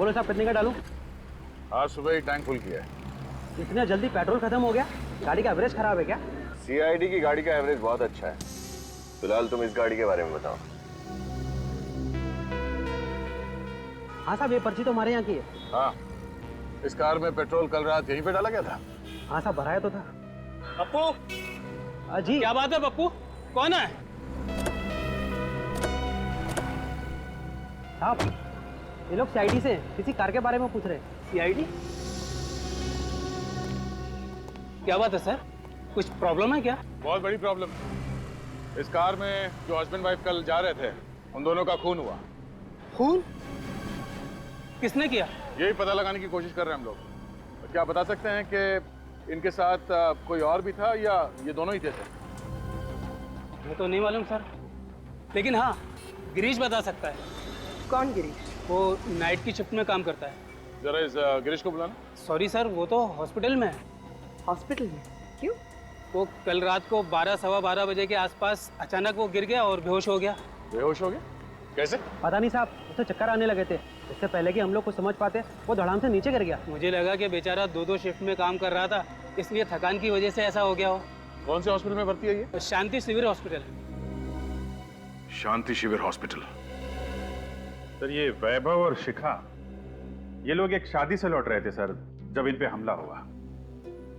बोलो साहब कितने का डालूं? आज सुबह ही टैंक फुल किया है। इतने जल्दी पेट्रोल खत्म हो गया? गाड़ी का एवरेज खराब है क्या? सीआईडी की गाड़ी का एवरेज बहुत अच्छा है। फिलहाल तुम इस गाड़ी के बारे में बताओ। हाँ साहब, ये पर्ची तो हमारे यहाँ की है। हाँ, इस कार में पेट्रोल कल रात यहीं पे डाला गया था। हाँ साहब, भराया तो था। पप्पू जी क्या बात है पप्पू, कौन है? साहब, ये लोग सीआईडी से किसी कार के बारे में पूछ रहे हैं। सीआईडी? क्या बात है सर, कुछ प्रॉब्लम है क्या? बहुत बड़ी प्रॉब्लम है। इस कार में जो हस्बैंड वाइफ कल जा रहे थे, उन दोनों का खून हुआ। खून? किसने किया? यही पता लगाने की कोशिश कर रहे हैं हम लोग। क्या बता सकते हैं कि इनके साथ कोई और भी था या ये दोनों ही थे? मुझे तो नहीं मालूम सर, लेकिन हाँ, गिरीश बता सकता है। कौन गिरीश? वो नाइट की शिफ्ट में काम करता है। जरा इस गिरीश को बुलाना। सॉरी सर, वो तो हॉस्पिटल में है। हॉस्पिटल में? क्यों? वो कल रात को 12 सवा 12 बजे के आसपास अचानक वो गिर गया और बेहोश हो गया। बेहोश हो गया? कैसे? पता नहीं साहब, उसे चक्कर आने लगे थे। इससे पहले कि हम लोग कुछ समझ पाते, वो धड़ाम से नीचे गिर गया। मुझे लगा कि बेचारा 2-2 शिफ्ट में काम कर रहा था, इसलिए थकान की वजह से ऐसा हो गया हो। कौन से हॉस्पिटल में भर्ती है ये? शांति शिविर हॉस्पिटल। शांति शिविर हॉस्पिटल। सर, ये वैभव और शिखा, ये लोग एक शादी से लौट रहे थे सर, जब इन पे हमला हुआ।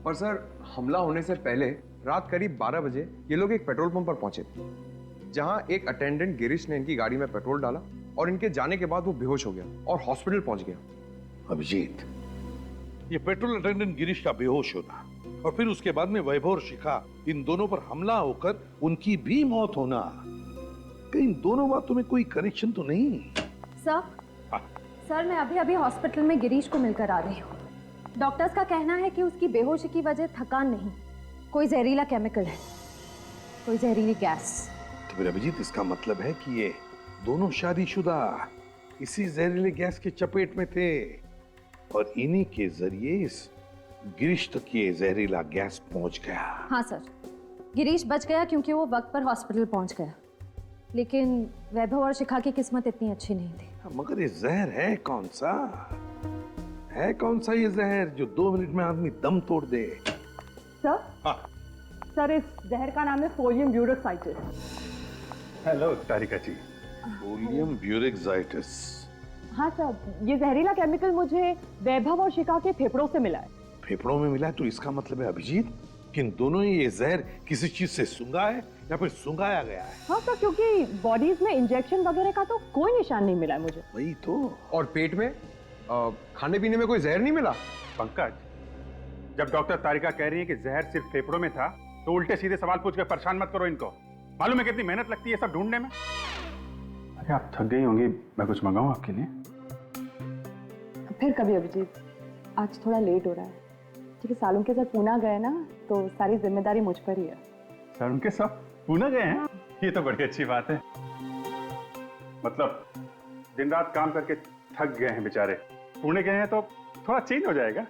पर सर, हमला होने से पहले रात करीब 12 बजे ये लोग एक पेट्रोल पंप पर पहुंचे थे, जहां एक अटेंडेंट गिरीश ने इनकी गाड़ी में पेट्रोल डाला और इनके जाने के बाद वो बेहोश हो गया और हॉस्पिटल पहुंच गया। अभिजीत, ये पेट्रोल अटेंडेंट गिरीश का बेहोश होना और फिर उसके बाद में वैभव और शिखा, इन दोनों पर हमला होकर उनकी भी मौत होना, कहीं इन दोनों बातों में कोई कनेक्शन तो नहीं? सर मैं अभी अभी हॉस्पिटल में गिरीश को मिलकर आ रही हूँ। डॉक्टर्स का कहना है कि उसकी बेहोशी की वजह थकान नहीं, कोई जहरीला केमिकल है, कोई जहरीली गैस। तो फिर अभिजीत, इसका मतलब है कि ये दोनों शादीशुदा इसी जहरीले गैस के चपेट में थे और इन्हीं के जरिए इस गिरीश तक ये जहरीला गैस पहुंच गया। हाँ सर, गिरीश बच गया क्योंकि वो वक्त पर हॉस्पिटल पहुंच गया, लेकिन वैभव और शिखा की किस्मत इतनी अच्छी नहीं थी। मगर ये जहर है कौन सा? है कौन सा ये जहर जो 2 मिनट में आदमी दम तोड़ दे? सर? हाँ। सर, इस जहर का नाम है सोडियम ब्यूरोक्साइटिस। हेलो तारिका जी। सोडियम ब्यूरेक्साइटिस। हाँ सर, ये जहरीला केमिकल मुझे वैभव और शिखा के फेफड़ों से मिला है। फेफड़ों में मिला है तो इसका मतलब है अभिजीत कि इन दोनों ही ये जहर किसी चीज से सूंघा है या फिर सूंघाया गया है। हाँ सर, क्योंकि बॉडीज में इंजेक्शन वगैरह का तो कोई निशान नहीं मिला है मुझे। वही तो। और पेट में खाने पीने में कोई जहर नहीं मिला? पंकज, जब डॉक्टर तारिका कह रही है कि जहर सिर्फ फेफड़ों में था, तो उल्टे सीधे सवाल पूछ कर परेशान मत करो इनको। मालूम है कितनी मेहनत लगती है सब ढूंढने में। अरे आप थक गई होंगी, मैं कुछ मंगाऊं आपके लिए? फिर कभी अभिजीत, आज थोड़ा लेट हो रहा है क्योंकि सालों के साथ पूना गए ना, तो सारी जिम्मेदारी मुझ पर ही है। सर उनके सब पूना गए हैं? ये तो बड़ी अच्छी बात है। मतलब दिन रात काम करके थक गए हैं बेचारे, पुणे गए हैं तो थोड़ा चेंज हो जाएगा।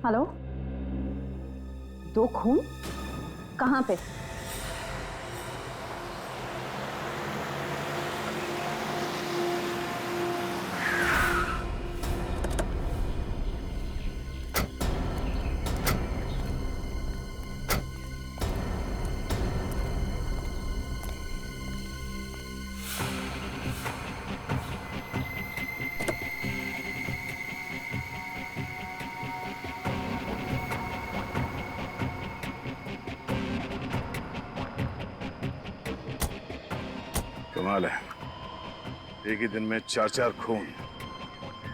हेलो, 2 खून कहाँ पे? कमाल है, एक ही दिन में 4-4 खून।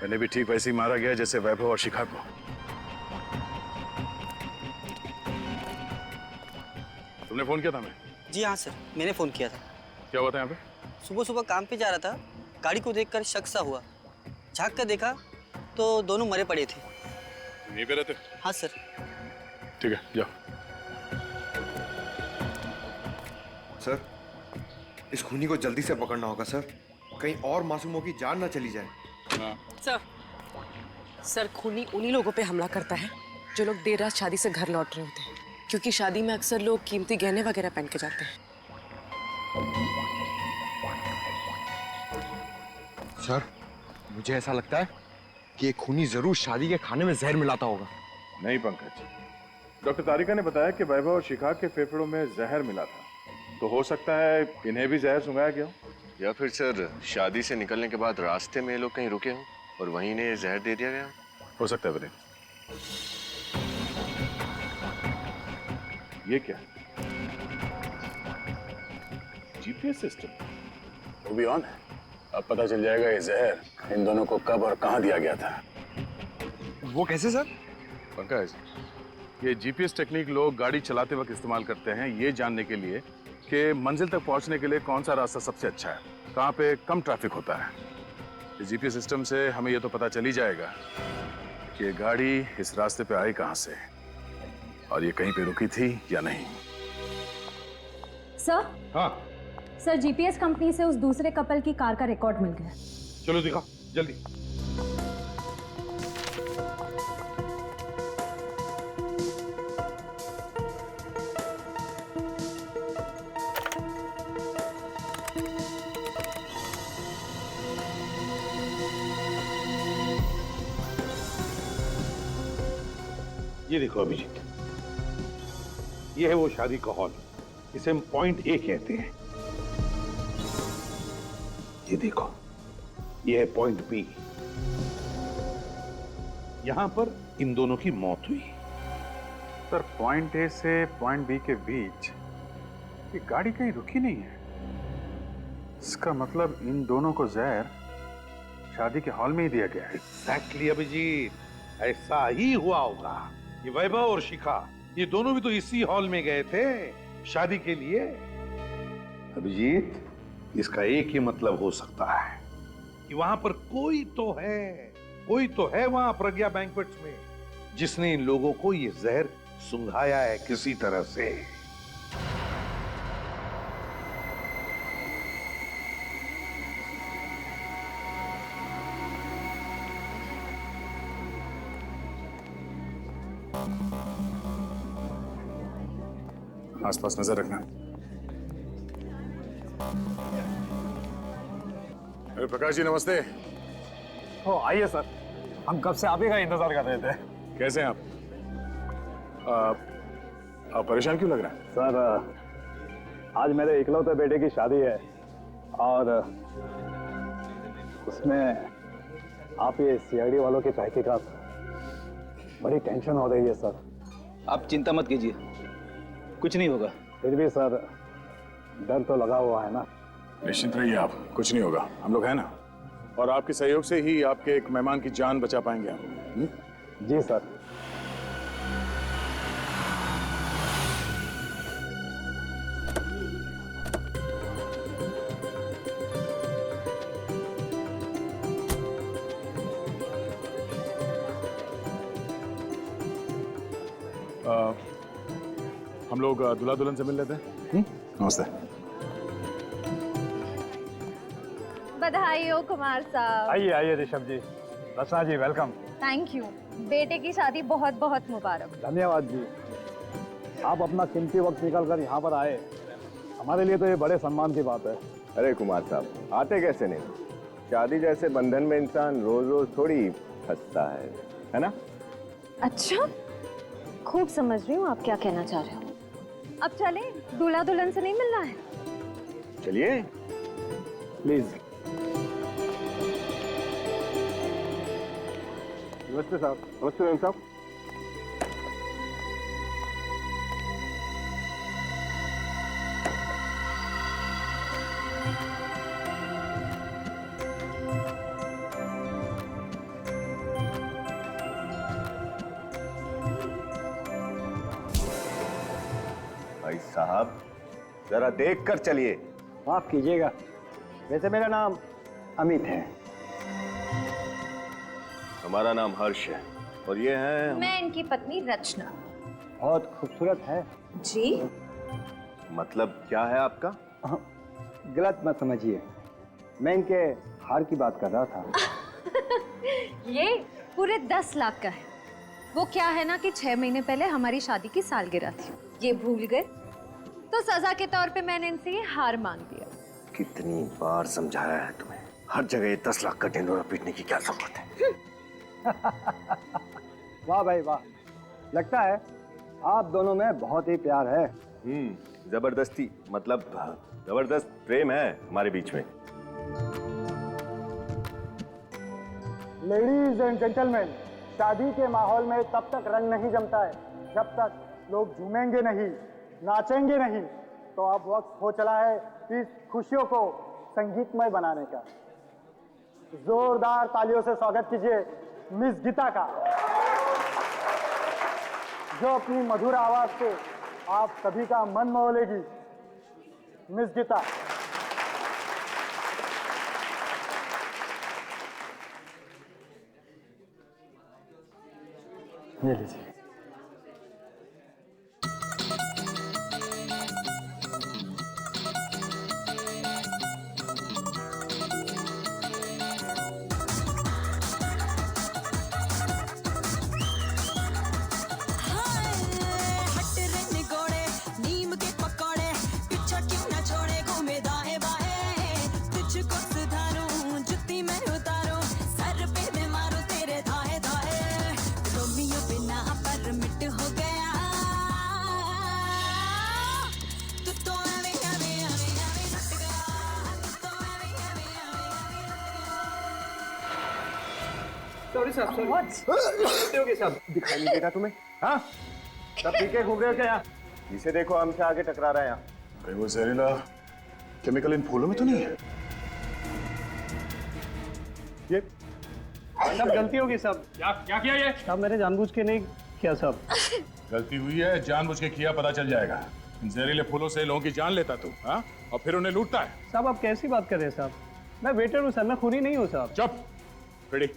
मैंने भी ठीक वैसे ही मारा गया जैसे वैभव और शिखा को। तुमने फोन किया था? मैं जी हाँ सर, मैंने फ़ोन किया था। क्या हुआ था यहाँ पे? सुबह सुबह काम पे जा रहा था, गाड़ी को देखकर शक सा हुआ, झांक कर देखा तो दोनों मरे पड़े थे। यहीं पे रहते? हाँ सर। ठीक है, जाओ। सर, इस खूनी को जल्दी से पकड़ना होगा सर, कहीं और मासूमों की जान ना चली जाए। सर, खूनी उन्हीं लोगों पे हमला करता है जो लोग देर रात शादी से घर लौट रहे होते हैं। क्योंकि शादी में अक्सर लोग कीमती गहने वगैरह पहन के जाते हैं। सर, मुझे ऐसा लगता है कि ये खूनी जरूर शादी के खाने में जहर मिलाता होगा। नहीं पंकज, डॉक्टर तारिका ने बताया कि वैभव और शिखा के फेफड़ों में जहर मिला था, तो हो सकता है इन्हें भी जहर सुंघाया गया हो। या फिर सर शादी से निकलने के बाद रास्ते में ये लोग कहीं रुके हों और वहीं इन्हें जहर दे दिया गया हो सकता है विनय। ये क्या? जीपीएस सिस्टम वो भी ऑन है। अब पता चल जाएगा ये जहर इन दोनों को कब और कहां दिया गया था। वो कैसे सर? पंकज, ये जीपीएस टेक्निक लोग गाड़ी चलाते वक्त इस्तेमाल करते हैं ये जानने के लिए कि मंजिल तक पहुंचने के लिए कौन सा रास्ता सबसे अच्छा है, कहां पे कम ट्रैफिक होता है। इस जीपीएस सिस्टम से हमें ये तो पता चल ही जाएगा कि ये गाड़ी इस रास्ते पे आई कहां से और ये कहीं पे रुकी थी या नहीं। सर? हाँ सर, जीपीएस कंपनी से उस दूसरे कपल की कार का रिकॉर्ड मिल गया। चलो दिखा जल्दी। ये देखो अभिजीत, ये है वो शादी का हॉल, इसे हम पॉइंट ए कहते हैं। ये देखो, ये है पॉइंट बी। यहां पर इन दोनों की मौत हुई। सर, पॉइंट ए से पॉइंट बी के बीच ये गाड़ी कहीं रुकी नहीं है। इसका मतलब इन दोनों को जहर शादी के हॉल में ही दिया गया है। एग्जैक्टली अभिजीत, ऐसा ही हुआ होगा। ये वैभव और शिखा, ये दोनों भी तो इसी हॉल में गए थे शादी के लिए। अभिजीत, इसका एक ही मतलब हो सकता है कि वहां पर कोई तो है वहां प्रज्ञा बैंक्वेट्स में, जिसने इन लोगों को ये जहर सुंघाया है किसी तरह से। आसपास नजर रखना। अरे प्रकाश जी नमस्ते। ओ आइए सर, हम कब से आप ही का इंतजार कर रहे थे। कैसे हैं आप परेशान क्यों लग रहे हैं? सर, आज मेरे इकलौते बेटे की शादी है और उसमें आप ये सीआईडी वालों की तहकीकात, बड़ी टेंशन हो रही है सर। आप चिंता मत कीजिए, कुछ नहीं होगा। फिर भी सर, डर तो लगा हुआ है ना। निश्चिंत रहिए आप, कुछ नहीं होगा, हम लोग हैं ना। और आपके सहयोग से ही आपके एक मेहमान की जान बचा पाएंगे हम। जी सर। हम लोग दूल्हा दुल्हन से मिल लेते हैं। नमस्ते। बधाई हो कुमार साहब। आइए आइए ऋषभ जी, रचना जी वेलकम। Thank you. बेटे की शादी बहुत बहुत मुबारक। धन्यवाद जी, आप अपना कीमती वक्त निकाल कर यहाँ पर आए, हमारे लिए तो ये बड़े सम्मान की बात है। अरे कुमार साहब, आते कैसे नहीं? शादी जैसे बंधन में इंसान रोज रोज थोड़ी फंसता है ना? अच्छा, खूब समझ रही हूँ आप क्या कहना चाह रहे हो। अब चले, दूल्हा दुल्हन से नहीं मिलना है? चलिए प्लीज। नमस्ते साहब। नमस्ते मैम साहब। भाई साहब, जरा देख कर चलिए। माफ कीजिएगा, वैसे मेरा नाम अमित है। हमारा नाम हर्ष है और ये है मैं इनकी पत्नी रचना। बहुत खूबसूरत है। जी? मतलब क्या है आपका? गलत मत समझिए, मैं इनके हार की बात कर रहा था। ये पूरे 10 लाख का है। वो क्या है ना कि 6 महीने पहले हमारी शादी की सालगिरह थी, ये भूल गए, तो सजा के तौर पे मैंने इनसे ये हार मांग दिया। कितनी बार समझाया है तुम्हें, हर जगह 10 लाख का ढिंढोरा पीटने की क्या जरूरत है? वाह भाई वाह, लगता है आप दोनों में बहुत ही प्यार है। जबरदस्ती मतलब जबरदस्त प्रेम है हमारे बीच में। लेडीज एंड जेंटलमैन, शादी के माहौल में तब तक रंग नहीं जमता है जब तक लोग झूमेंगे नहीं, नाचेंगे नहीं। तो अब वक्त हो चला है इस खुशियों को संगीतमय बनाने का। जोरदार तालियों से स्वागत कीजिए मिस गीता का, जो अपनी मधुर आवाज से आप सभी का मन मोह लेगी। मिस गीता। ये लीजिए। दिखाई नहीं देगा तुम्हें? हाँ, सब पीके घूम रहे हो क्या यहाँ? जिसे देखो हमसे आगे टकरा रहा है यहाँ। अरे वो जहरीला केमिकल इन फूलों में तो नहीं है? ये सब गलती होगी सब। क्या किया ये? सब मैंने जानबूझ के नहीं किया सब। गलती हुई है, जानबूझ के किया, पता चल जाएगा। जहरीले फूलों से लोगों की जान लेता तू, हाँ? और फिर उन्हें लूटता है। साहब आप कैसी बात कर रहे हैं साहब? मैं वेटर हूँ सर, मैं खूनी नहीं हूँ साहब। चुप, रेडी,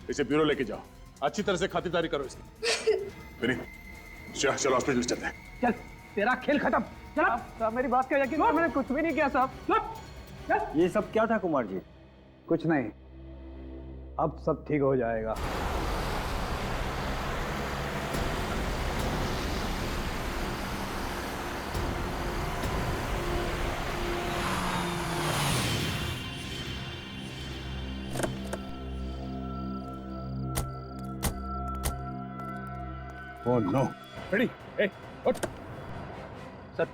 इसे ब्यूरो लेके जाओ, अच्छी तरह से खातिरदारी करो इसकी। चलो हॉस्पिटल चलते हैं। चल, तेरा खेल खत्म। चल। साहब मेरी बात का यकीन करो, मैंने कुछ भी नहीं किया साहब। ये सब क्या था कुमार जी? कुछ नहीं, अब सब ठीक हो जाएगा। ओह नो, रेडी, ए, उठ। सर,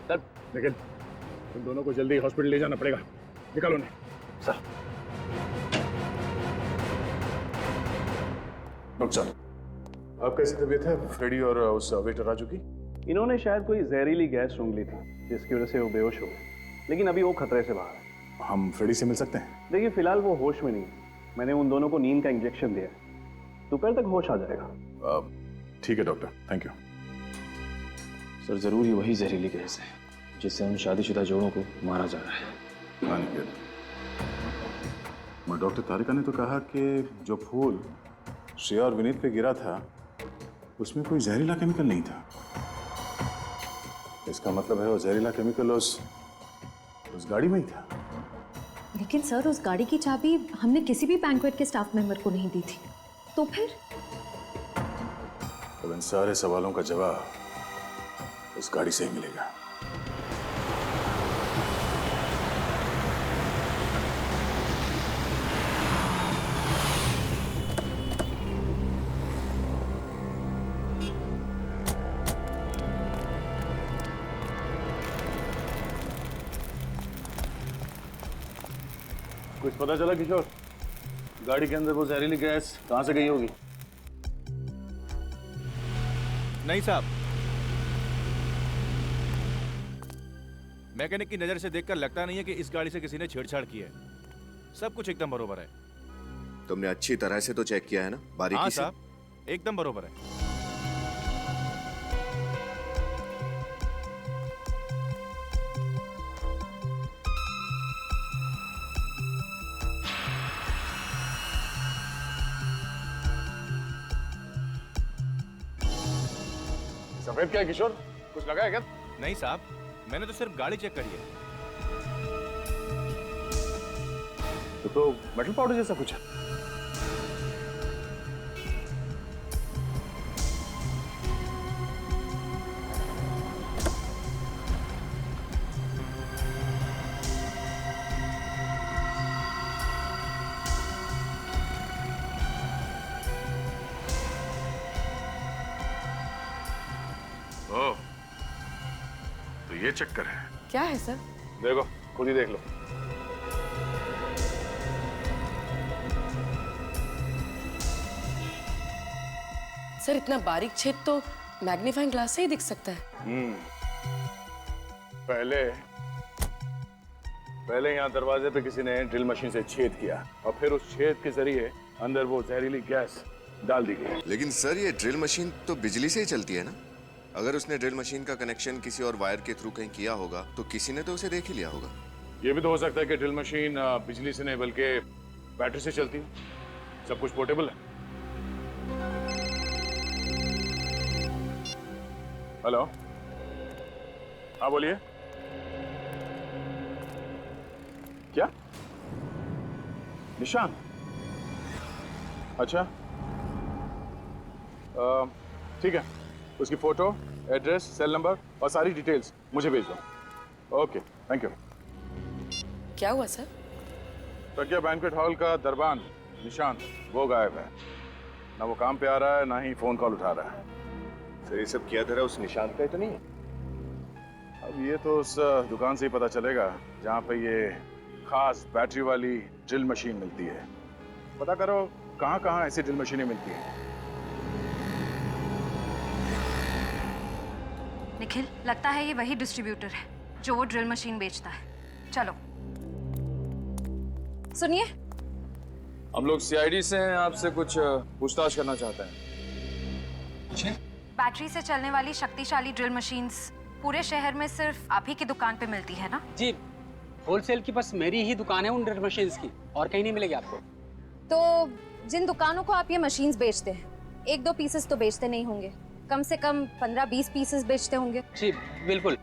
सर, निखिल, तुम दोनों को जल्दी हॉस्पिटल ले जाना पड़ेगा, निकालो उन्हें। सर। डॉक्टर साहब, अब कैसी तबीयत है फ्रेडी और उस वेटर राजू की? इन्होंने शायद कोई जहरीली गैस सूंघ ली थी, जिसकी वजह से वो बेहोश हो गए, लेकिन अभी वो खतरे से बाहर है। हम फ्रेडी से मिल सकते हैं? देखिए फिलहाल वो होश में नहीं, मैंने उन दोनों को नींद का इंजेक्शन दिया, दोपहर तक होश आ जाएगा। ठीक है डॉक्टर, थैंक यू। सर जरूर ही वही जहरीली गैस है जिससे उन शादीशुदा जोड़ों को मारा जा रहा है। हाँ निखिल, और डॉक्टर तारिका ने तो कहा कि जो फूल श्रेया और विनीत पे गिरा था उसमें कोई जहरीला केमिकल नहीं था। इसका मतलब है वो जहरीला केमिकल उस गाड़ी में ही था। लेकिन सर उस गाड़ी की चाबी हमने किसी भी बैंक्वेट के स्टाफ मेंबर को नहीं दी थी, तो फिर? अब इन सारे सवालों का जवाब उस गाड़ी से ही मिलेगा। कुछ पता चला किशोर, गाड़ी के अंदर वो जहरीली गैस कहां से गई होगी? नहीं साहब, मैकेनिक की नजर से देखकर लगता नहीं है कि इस गाड़ी से किसी ने छेड़छाड़ की है। सब कुछ एकदम बरोबर है। तुमने अच्छी तरह से तो चेक किया है ना, बारीकी हाँ से? साहब, एकदम बरोबर है। सफेद क्या है किशोर, कुछ लगा है क्या? नहीं साहब, मैंने तो सिर्फ गाड़ी चेक करी है। तो मेटल पाउडर जैसा कुछ है। ये चक्कर है। क्या है सर? देखो, खुद ही देख लो। सर इतना बारीक छेद तो मैग्नीफाइंग ग्लास से ही दिख सकता है। पहले यहाँ दरवाजे पे किसी ने ड्रिल मशीन से छेद किया और फिर उस छेद के जरिए अंदर वो जहरीली गैस डाल दी गई। लेकिन सर ये ड्रिल मशीन तो बिजली से ही चलती है ना? अगर उसने ड्रिल मशीन का कनेक्शन किसी और वायर के थ्रू कहीं किया होगा तो किसी ने तो उसे देख ही लिया होगा। ये भी तो हो सकता है कि ड्रिल मशीन बिजली से नहीं बल्कि बैटरी से चलती है। सब कुछ पोर्टेबल है। हेलो, हाँ बोलिए। क्या? निशान? अच्छा, ठीक है, उसकी फोटो, एड्रेस, सेल नंबर और सारी डिटेल्स मुझे भेज दो। Okay, thank you. क्या हुआ सर? प्रज्ञा बैंक्वेट हॉल का दरबान निशान वो गायब है। ना वो काम पे आ रहा है, ना ही फोन कॉल उठा रहा है। सर ये सब किया धरा उस निशान का ही तो नहीं है? अब ये तो उस दुकान से ही पता चलेगा जहाँ पे ये खास बैटरी वाली ड्रिल मशीन मिलती है। पता करो कहाँ कहाँ ऐसी ड्रिल मशीनें मिलती हैं। निखिल, लगता है ये वही डिस्ट्रीब्यूटर है जो वो ड्रिल मशीन बेचता है। चलो। सुनिए, हम लोग सीआईडी से हैं, आपसे कुछ पूछताछ करना चाहते हैं। बैटरी से चलने वाली शक्तिशाली ड्रिल मशीन्स पूरे शहर में सिर्फ आप ही की दुकान पे मिलती है ना? जी, होलसेल की बस मेरी ही दुकान है उन ड्रिल मशीन्स की, और कहीं नहीं मिलेगी आपको। तो जिन दुकानों को आप ये मशीन्स बेचते हैं, 1-2 पीसेस तो बेचते नहीं होंगे, कम से कम 15-20 पीसेस बेचते होंगे। जी बिल्कुल।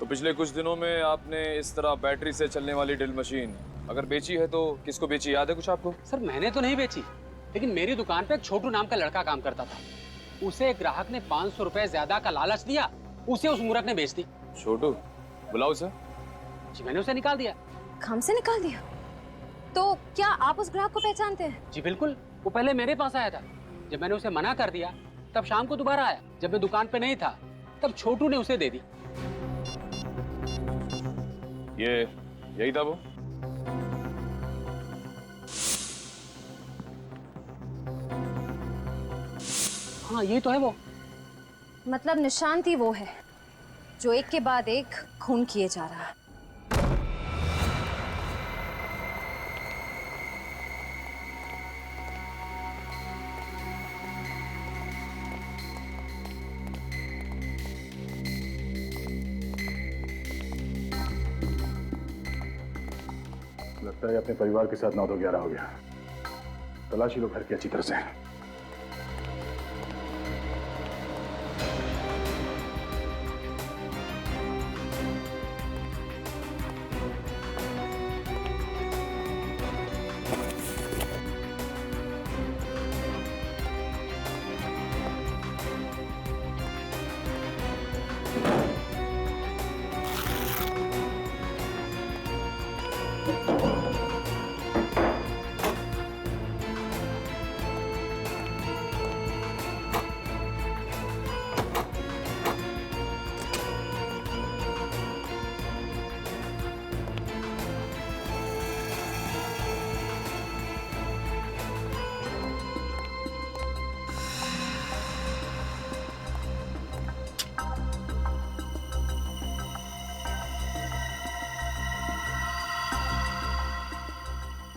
तो पिछले कुछ दिनों में आपने इस तरह बैटरी से चलने वाली ड्रिल मशीन अगर बेची है तो किसको बेची, याद है कुछ आपको? सर मैंने तो नहीं बेची, लेकिन मेरी दुकान पे एक छोटू नाम का लड़का काम करता था। उसे एक ग्राहक ने 500 रुपए ज्यादा का लालच दिया, उसे उस मूर्ख ने बेच दी। छोटू? बुलाओ सर। जी मैंने उसे निकाल दिया। काम से निकाल दिया? तो क्या आप उस ग्राहक को पहचानते हैं? जी बिल्कुल, वो पहले मेरे पास आया था। जब मैंने उसे मना कर दिया तब शाम को दोबारा आया। जब मैं दुकान पे नहीं था तब छोटू ने उसे दे दी। ये यही था वो? हाँ ये तो है वो। मतलब निशांत ही वो है जो एक के बाद एक खून किए जा रहा है। लगता है अपने परिवार के साथ 9-11 हो गया। तलाशी लो घर की अच्छी तरह से।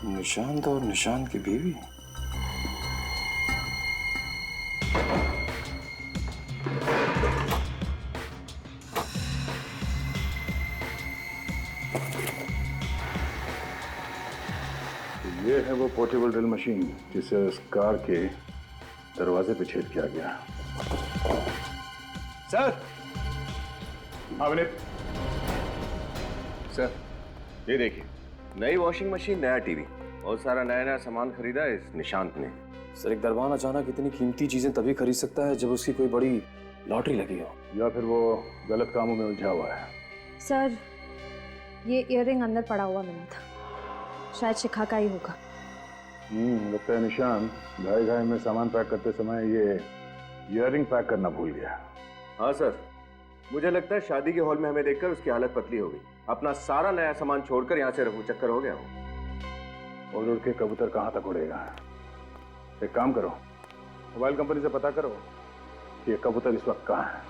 निशांत और निशांत की बीवी? ये है वो पोर्टेबल ड्रिल मशीन जिसे उस कार के दरवाजे पे छेद किया गया। सर। हाँ विनीत। सर ये देखिए, नई वॉशिंग मशीन, नया टीवी और सारा नया नया सामान खरीदा है इस निशांत ने। सर एक दरबान अचानक इतनी कीमती चीजें तभी खरीद सकता है जब उसकी कोई बड़ी लॉटरी लगी हो, या फिर वो गलत कामों में उलझा हुआ है। सर ये इयररिंग अंदर पड़ा हुआ मिला था, शायद शिखा का ही होगा। लगता है निशांत घाई घाई में सामान पैक करते समय ये इयररिंग पैक करना भूल गया। हाँ सर, मुझे लगता है शादी के हॉल में हमें देखकर उसकी हालत पतली हो गई। अपना सारा नया सामान छोड़कर यहाँ से रफू चक्कर हो गया हूँ। उड़ उड़ के कबूतर कहाँ तक उड़ेगा। एक काम करो, मोबाइल कंपनी से पता करो कि ये कबूतर इस वक्त कहाँ है।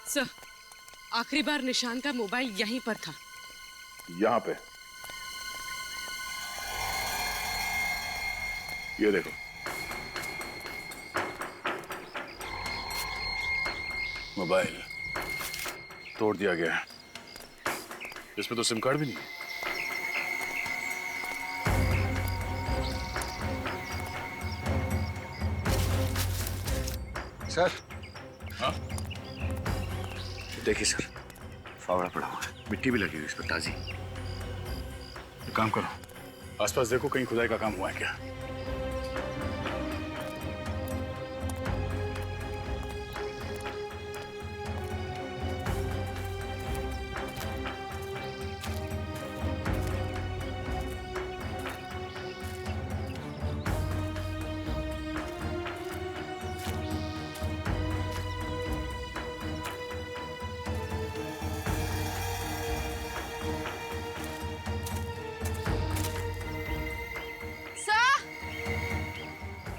सर, आखिरी बार निशान का मोबाइल यहीं पर था। यहाँ पे ये देखो, मोबाइल तोड़ दिया गया है। इसमें तो सिम कार्ड भी नहीं है। सर। हाँ? देखिए सर, फावड़ा पड़ा हुआ है, मिट्टी भी लगी हुई इस पर ताजी। एक काम करो, आसपास देखो कहीं खुदाई का काम हुआ है क्या।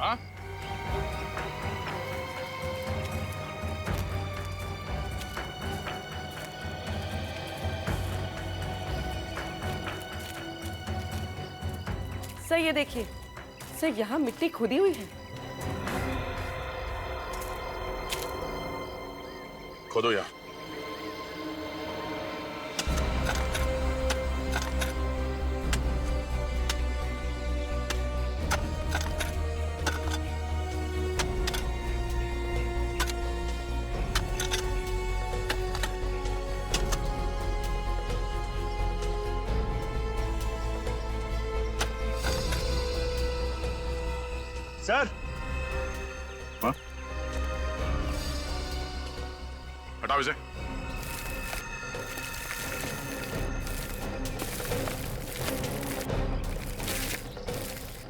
हाँ? सर ये देखिए, सर यहाँ मिट्टी खुदी हुई है। खोदो यहाँ। सर। हाँ? हटाओ इसे।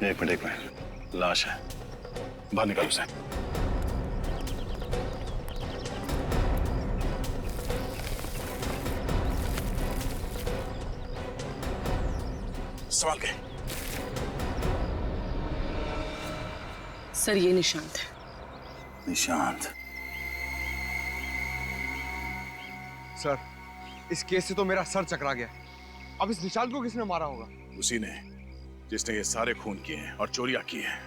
एक मिनट, लाश है, बाहर निकालो उसे। संभाल के। सर ये निशांत है। निशांत? सर, इस केस से तो मेरा सर चकरा गया। अब इस निशांत को किसने मारा होगा? उसी ने जिसने ये सारे खून किए हैं और चोरियां की हैं।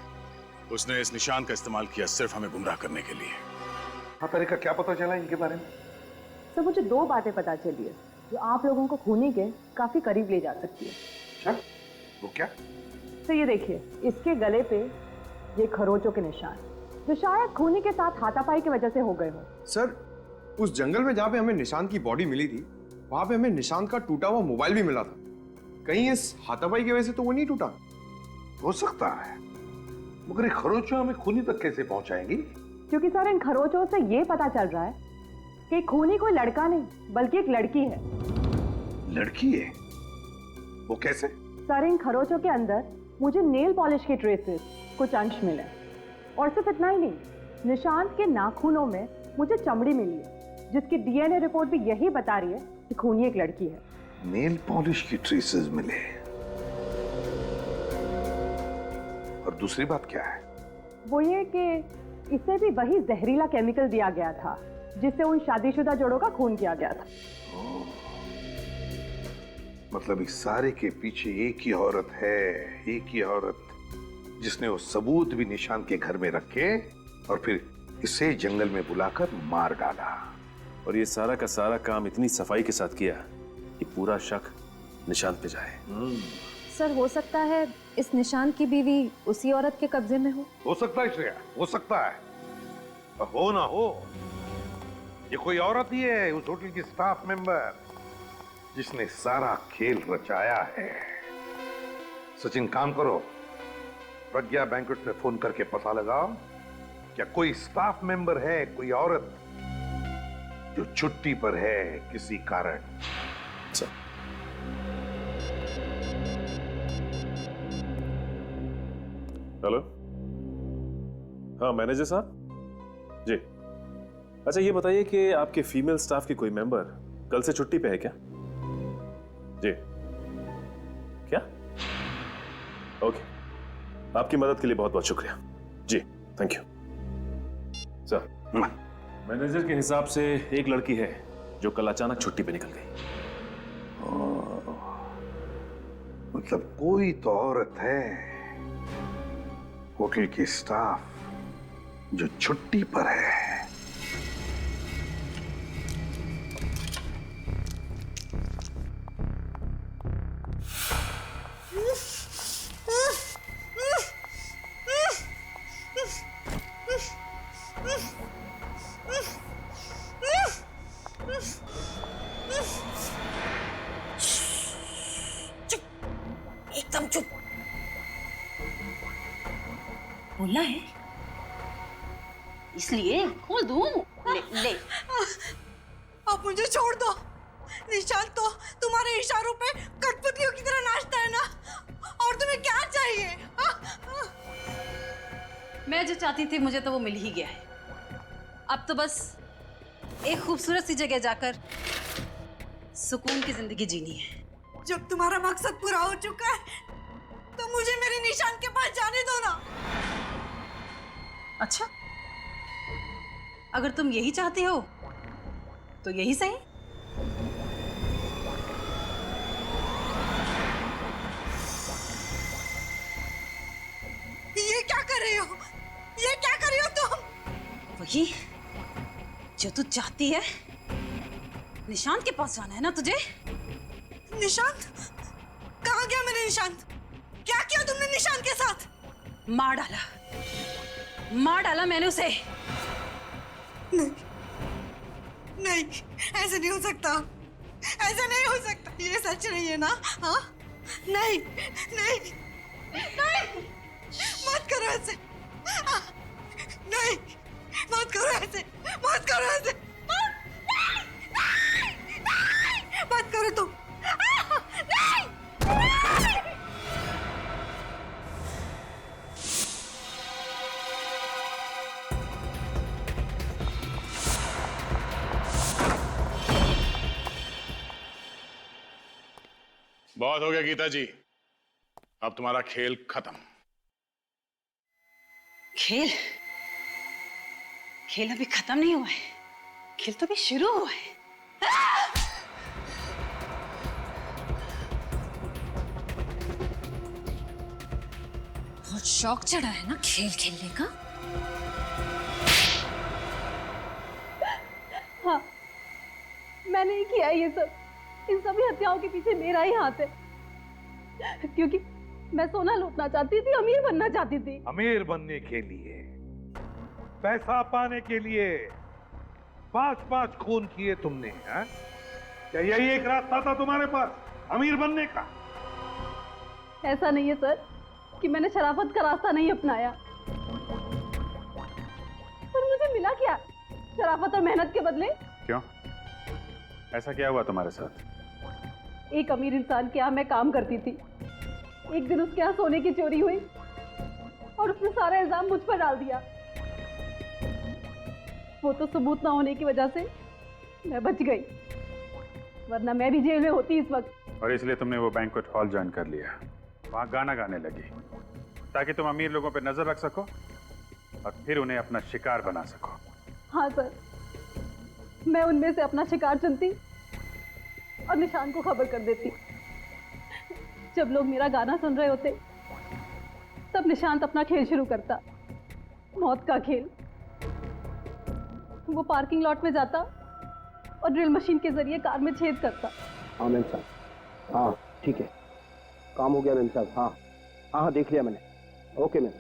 उसने इस निशान का इस्तेमाल किया सिर्फ हमें गुमराह करने के लिए। हाँ, तरीका क्या पता चला इनके बारे में? सर मुझे दो बातें पता चली है जो आप लोगों को खूनी के काफी करीब ले जा सकती है। अच्छा, वो क्या? तो ये देखिए, इसके गले पे ये खरोचों के निशान जो शायद खूनी के साथ हाथापाई की वजह से हो गए हो। सर, उस जंगल में जहाँ पे हमें निशांत की बॉडी मिली थी, वहां पे हमें निशांत का टूटा हुआ मोबाइल भी मिला था। कहीं इस हाथापाई की वजह से तो वो नहीं टूटा? हो सकता है, मगर ये खरोचों हमें खूनी तक कैसे पहुंचाएंगी? क्योंकि सर इन खरोचों से ये पता चल रहा है कि खूनी कोई लड़का नहीं बल्कि एक लड़की है। लड़की है? वो कैसे? सर इन खरोचों के अंदर मुझे नेल पॉलिश के ट्रेसेस कुछ अंश मिले, और सिर्फ इतना ही नहीं, निशांत के नाखूनों में मुझे चमड़ी मिली है जिसकी डीएनए रिपोर्ट भी यही बता रही है कि खूनी एक लड़की है। नेल पॉलिश की ट्रेसेस मिले, और दूसरी बात क्या है? वो ये कि इसे भी वही जहरीला केमिकल दिया गया था जिससे उन शादीशुदा जोड़ों का खून किया गया था। मतलब इस सारे के पीछे एक ही औरत है, एक ही औरत जिसने वो सबूत भी निशांत के घर में रखे और फिर इसे जंगल में बुलाकर मार डाला। और ये सारा का सारा काम इतनी सफाई के साथ किया कि पूरा शक निशांत पे जाए। सर हो सकता है इस निशांत की बीवी उसी औरत के कब्जे में हो सकता है श्रेया, हो सकता है। और हो ना हो, ये कोई औरत ही है, उस होटल की स्टाफ मेंबर जिसने सारा खेल रचाया है। सचिन, काम करो, प्रज्ञा बैंक्वेट में फोन करके पता लगाओ क्या कोई स्टाफ मेंबर है, कोई औरत जो छुट्टी पर है किसी कारण। हेलो, हाँ मैनेजर साहब जी। अच्छा ये बताइए कि आपके फीमेल स्टाफ की कोई मेंबर कल से छुट्टी पे है क्या? जी क्या? ओके, आपकी मदद के लिए बहुत बहुत शुक्रिया जी, थैंक यू सर। मैनेजर के हिसाब से एक लड़की है जो कल अचानक छुट्टी पे निकल गई। मतलब कोई तो औरत है होटल की स्टाफ जो छुट्टी पर है। एकदम चुप। बोलना है इसलिए खोल दूं। ले ले। आप मुझे छोड़ दो। निशांत तो तुम्हारे इशारों पे कठपुतलियों की तरह नाचता है ना, और तुम्हें क्या चाहिए? मैं जो चाहती थी मुझे तो वो मिल ही गया है। अब तो बस एक खूबसूरत सी जगह जाकर सुकून की जिंदगी जीनी है। जब तुम्हारा मकसद पूरा हो चुका है तो मुझे मेरे निशांत के पास जाने दो ना। अच्छा, अगर तुम यही चाहते हो तो यही सही। ये क्या कर रही हो? ये क्या कर रही हो तुम? वही जो तू चाहती है। निशांत के पास जाना है ना तुझे? निशांत? कहाँ गया मेरा निशांत? क्या किया तुमने निशांत के साथ? मार डाला मैंने उसे। नहीं, नहीं, ऐसे नहीं हो सकता। ऐसा नहीं हो सकता। ये सच नहीं है ना? हाँ? नहीं, नहीं, नहीं, मत करो ऐसे। नहीं, मत करो ऐसे, मत करो ऐसे, मत करो तुम। नहीं, बहुत हो गया गीता जी, अब तुम्हारा खेल खत्म। खेल? खेल अभी खत्म नहीं हुआ है, खेल तो अभी शुरू हुआ है। बहुत शौक चढ़ा है ना खेल खेलने का? हाँ, मैंने ही किया ये सब। इन सभी हत्याओं के पीछे मेरा ही हाथ है, क्योंकि मैं सोना लूटना चाहती थी, अमीर बनना चाहती थी। अमीर बनने के लिए, पैसा पाने के लिए 5-5 खून किए तुमने, हैं? क्या यही एक रास्ता था तुम्हारे पास अमीर बनने का? ऐसा नहीं है सर कि मैंने शराफत का रास्ता नहीं अपनाया, पर मुझे मिला क्या शराफत और मेहनत के बदले? क्यों? ऐसा क्या हुआ तुम्हारे साथ? एक अमीर इंसान के यहाँ मैं काम करती थी। एक दिन उसके यहाँ सोने की चोरी हुई और उसने सारा इल्जाम मुझ पर डाल दिया। वो तो सबूत ना होने की वजह से मैं बच गई, वरना मैं भी जेल में होती इस वक्त। और इसलिए तुमने वो बैंक्वेट हॉल ज्वाइन कर लिया, वहां गाना गाने लगी, ताकि तुम अमीर लोगों पर नजर रख सको और फिर उन्हें अपना शिकार बना सको। हाँ सर, मैं उनमें से अपना शिकार चुनती और निशान को खबर कर देती। जब लोग मेरा गाना सुन रहे होते तब निशांत अपना खेल शुरू करता, मौत का खेल। वो पार्किंग लॉट में जाता और ड्रिल मशीन के जरिए कार में छेद करता। हाँ मैम साहब, हाँ ठीक है, काम हो गया मैम साहब। हाँ हाँ हाँ, देख लिया मैंने। Okay ma'am.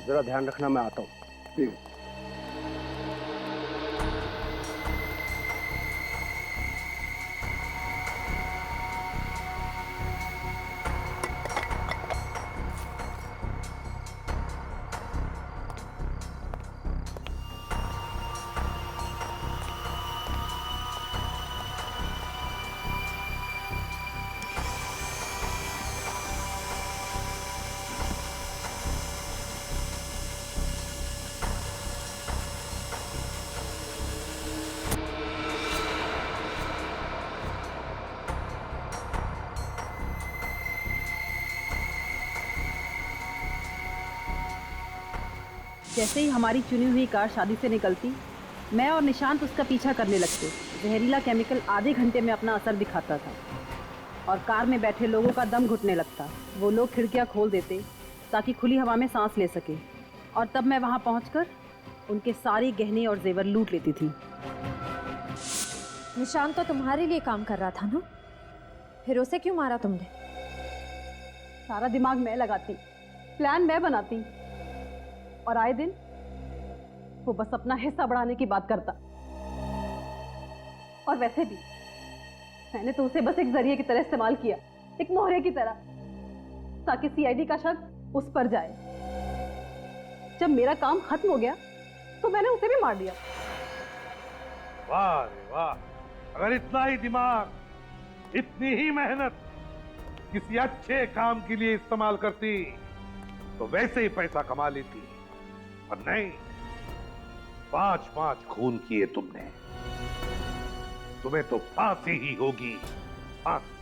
जरा ध्यान रखना, मैं आता हूँ। जैसे ही हमारी चुनी हुई कार शादी से निकलती, मैं और निशांत उसका पीछा करने लगते। जहरीला केमिकल आधे घंटे में अपना असर दिखाता था और कार में बैठे लोगों का दम घुटने लगता। वो लोग खिड़कियां खोल देते ताकि खुली हवा में सांस ले सके, और तब मैं वहां पहुंचकर उनके सारे गहने और जेवर लूट लेती थी। निशांत तो तुम्हारे लिए काम कर रहा था ना, फिर उसे क्यों मारा तुमने? सारा दिमाग मैं लगाती, प्लान मैं बनाती, और आए दिन वो बस अपना हिस्सा बढ़ाने की बात करता। और वैसे भी मैंने तो उसे बस एक जरिए की तरह इस्तेमाल किया, एक मोहरे की तरह, ताकि सीआईडी का शक उस पर जाए। जब मेरा काम खत्म हो गया तो मैंने उसे भी मार दिया। वाह रे वाह, अगर इतना ही दिमाग, इतनी ही मेहनत किसी अच्छे काम के लिए इस्तेमाल करती तो वैसे ही पैसा कमा लेती, पर नहीं, 5-5 खून किए तुमने। तुम्हें तो फांसी ही होगी, फांसी।